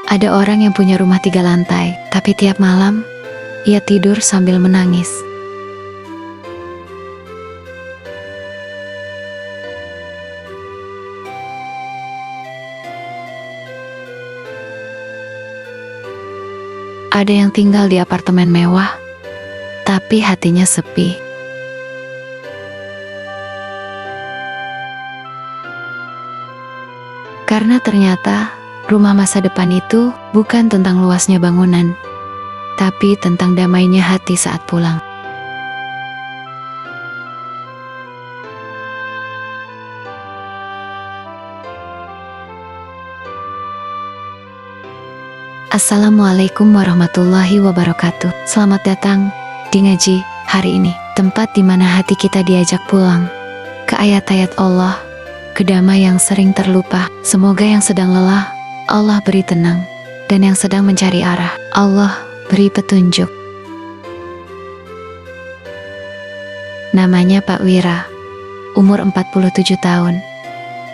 Ada orang yang punya rumah 3 lantai, tapi tiap malam ia tidur sambil menangis. Ada yang tinggal di apartemen mewah, tapi hatinya sepi. Karena ternyata rumah masa depan itu bukan tentang luasnya bangunan, tapi tentang damainya hati saat pulang. Assalamualaikum warahmatullahi wabarakatuh. Selamat datang di Ngaji hari ini, tempat di mana hati kita diajak pulang ke ayat-ayat Allah, ke damai yang sering terlupa. Semoga yang sedang lelah, Allah beri tenang, dan yang sedang mencari arah, Allah beri petunjuk. Namanya Pak Wira, umur 47 tahun,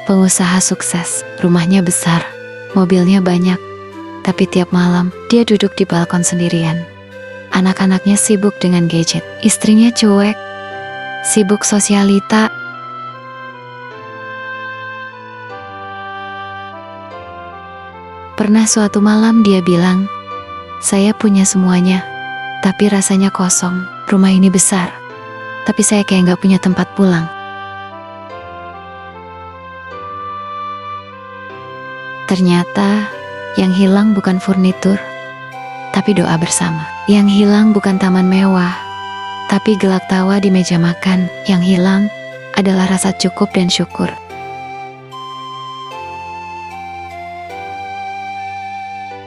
pengusaha sukses, rumahnya besar, mobilnya banyak. Tapi tiap malam, dia duduk di balkon sendirian. Anak-anaknya sibuk dengan gadget. Istrinya cuek, sibuk sosialita. Pernah suatu malam dia bilang, "Saya punya semuanya, tapi rasanya kosong. Rumah ini besar, tapi saya kayak gak punya tempat pulang." Ternyata yang hilang bukan furnitur, tapi doa bersama. Yang hilang bukan taman mewah, tapi gelak tawa di meja makan. Yang hilang adalah rasa cukup dan syukur.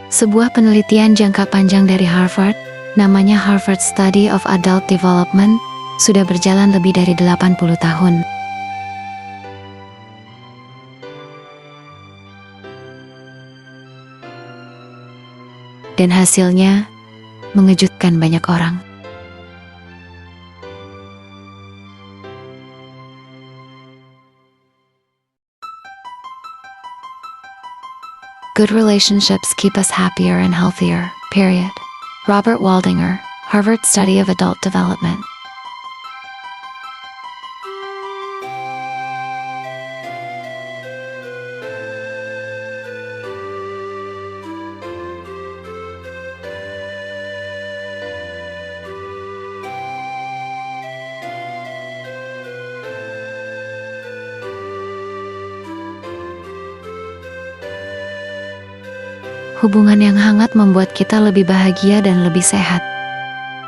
Sebuah penelitian jangka panjang dari Harvard, namanya Harvard Study of Adult Development, sudah berjalan lebih dari 80 tahun. Dan hasilnya mengejutkan banyak orang. Good relationships keep us happier and healthier, period. Robert Waldinger, Harvard Study of Adult Development. Hubungan yang hangat membuat kita lebih bahagia dan lebih sehat.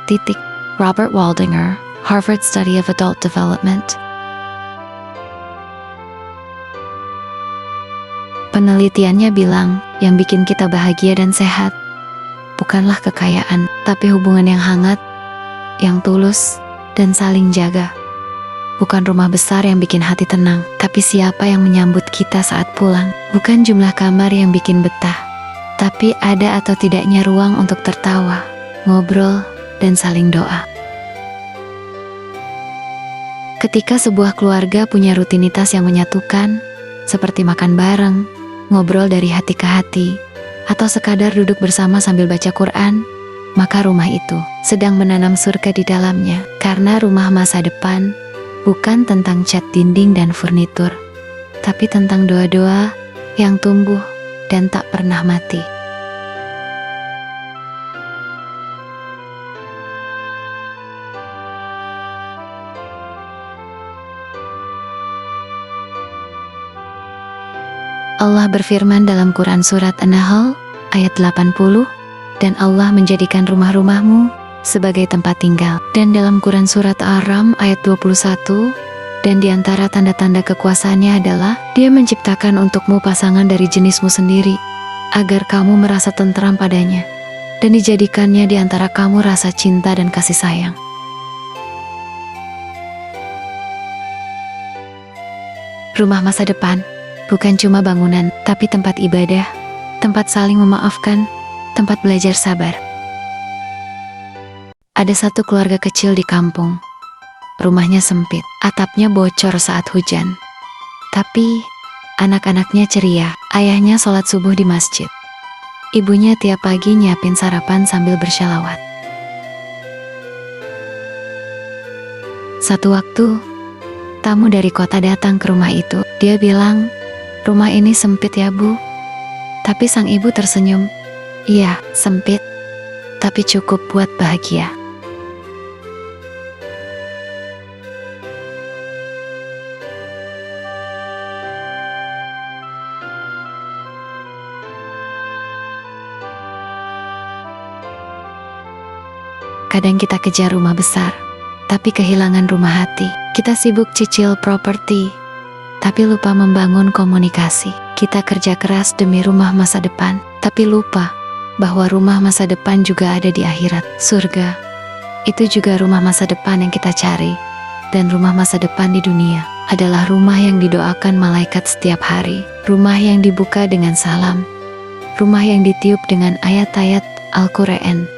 Titik. Robert Waldinger, Harvard Study of Adult Development. Penelitiannya bilang, yang bikin kita bahagia dan sehat bukanlah kekayaan, tapi hubungan yang hangat, yang tulus, dan saling jaga. Bukan rumah besar yang bikin hati tenang, tapi siapa yang menyambut kita saat pulang. Bukan jumlah kamar yang bikin betah, tapi ada atau tidaknya ruang untuk tertawa, ngobrol, dan saling doa. Ketika sebuah keluarga punya rutinitas yang menyatukan, seperti makan bareng, ngobrol dari hati ke hati, atau sekadar duduk bersama sambil baca Quran, maka rumah itu sedang menanam surga di dalamnya. Karena rumah masa depan bukan tentang cat dinding dan furnitur, tapi tentang doa-doa yang tumbuh dan tak pernah mati. Allah berfirman dalam Quran Surat An-Nahl ayat 80, dan Allah menjadikan rumah-rumahmu sebagai tempat tinggal. Dan dalam Quran Surat Ar-Ram ayat 21, dan diantara tanda-tanda kekuasaannya adalah Dia menciptakan untukmu pasangan dari jenismu sendiri, agar kamu merasa tentram padanya, dan dijadikannya di antara kamu rasa cinta dan kasih sayang. Rumah masa depan bukan cuma bangunan, tapi tempat ibadah, tempat saling memaafkan, tempat belajar sabar. Ada satu keluarga kecil di kampung. Rumahnya sempit, atapnya bocor saat hujan. Tapi anak-anaknya ceria. Ayahnya sholat subuh di masjid, Ibunya tiap pagi nyiapin sarapan sambil bersyalawat. Satu waktu, tamu dari kota datang ke rumah itu. Dia bilang, "Rumah ini sempit ya, Bu?" Tapi sang ibu tersenyum. "Iya, sempit, tapi cukup buat bahagia." Kadang kita kejar rumah besar, tapi kehilangan rumah hati. Kita sibuk cicil properti, tapi lupa membangun komunikasi. Kita kerja keras demi rumah masa depan, tapi lupa bahwa rumah masa depan juga ada di akhirat. Surga, itu juga rumah masa depan yang kita cari. Dan rumah masa depan di dunia adalah rumah yang didoakan malaikat setiap hari. Rumah yang dibuka dengan salam. Rumah yang ditiup dengan ayat-ayat Al-Quran.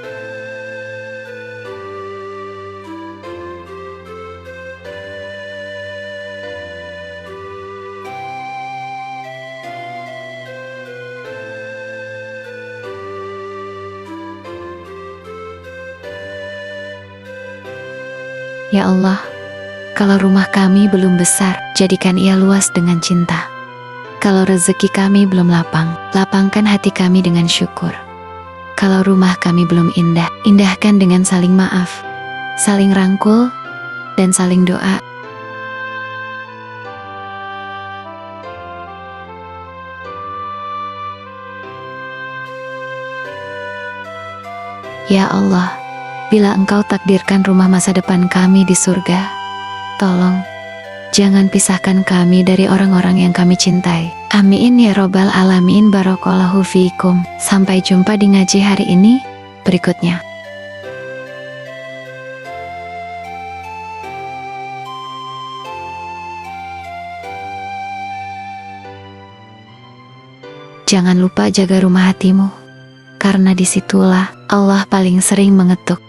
Ya Allah, kalau rumah kami belum besar, jadikan ia luas dengan cinta. Kalau rezeki kami belum lapang, lapangkan hati kami dengan syukur. Kalau rumah kami belum indah, indahkan dengan saling maaf, saling rangkul, dan saling doa. Ya Allah, bila Engkau takdirkan rumah masa depan kami di surga, tolong jangan pisahkan kami dari orang-orang yang kami cintai. Amin ya robbal alamin. Barakallahu fiikum. Sampai jumpa di ngaji hari ini berikutnya. Jangan lupa jaga rumah hatimu, karena disitulah Allah paling sering mengetuk.